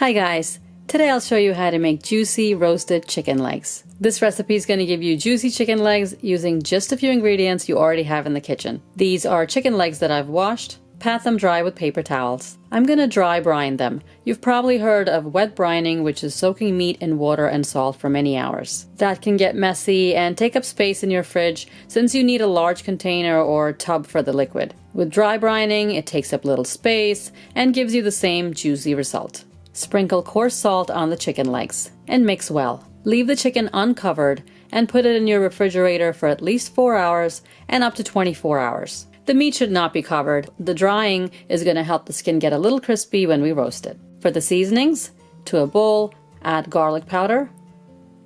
Hi guys! Today I'll show you how to make juicy roasted chicken legs. This recipe is going to give you juicy chicken legs using just a few ingredients you already have in the kitchen. These are chicken legs that I've washed. Pat them dry with paper towels. I'm going to dry brine them. You've probably heard of wet brining, which is soaking meat in water and salt for many hours. That can get messy and take up space in your fridge since you need a large container or tub for the liquid. With dry brining, it takes up little space and gives you the same juicy result. Sprinkle coarse salt on the chicken legs and mix well. Leave the chicken uncovered and put it in your refrigerator for at least 4 hours and up to 24 hours. The meat should not be covered. The drying is going to help the skin get a little crispy when we roast it. For the seasonings, to a bowl, add garlic powder,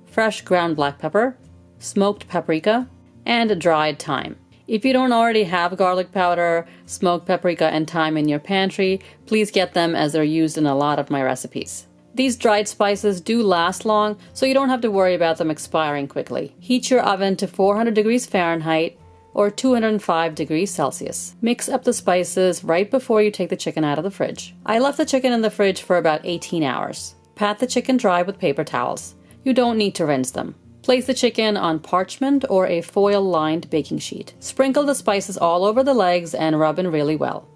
fresh ground black pepper, smoked paprika, and dried thyme. If you don't already have garlic powder, smoked paprika, and thyme in your pantry, please get them as they're used in a lot of my recipes. These dried spices do last long, so you don't have to worry about them expiring quickly. Heat your oven to 400 degrees Fahrenheit or 205 degrees Celsius. Mix up the spices right before you take the chicken out of the fridge. I left the chicken in the fridge for about 18 hours. Pat the chicken dry with paper towels. You don't need to rinse them. Place the chicken on parchment or a foil-lined baking sheet. Sprinkle the spices all over the legs and rub in really well.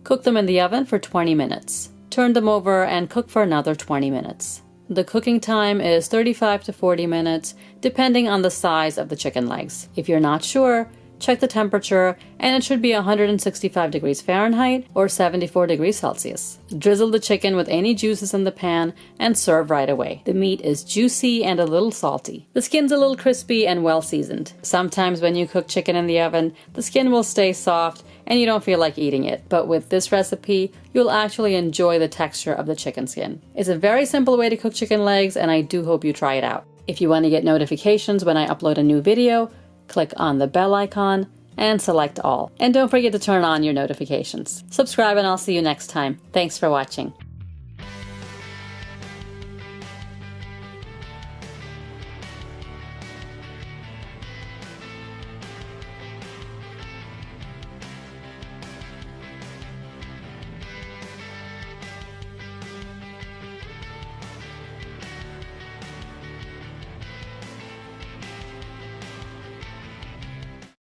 Cook them in the oven for 20 minutes. Turn them over and cook for another 20 minutes. The cooking time is 35 to 40 minutes, depending on the size of the chicken legs. If you're not sure, check the temperature, and it should be 165 degrees Fahrenheit or 74 degrees Celsius. Drizzle the chicken with any juices in the pan and serve right away. The meat is juicy and a little salty. The skin's a little crispy and well seasoned. Sometimes when you cook chicken in the oven, the skin will stay soft and you don't feel like eating it. But with this recipe, you'll actually enjoy the texture of the chicken skin. It's a very simple way to cook chicken legs, and I do hope you try it out. If you want to get notifications when I upload a new video, click on the bell icon and select all. And don't forget to turn on your notifications. Subscribe and I'll see you next time. Thanks for watching.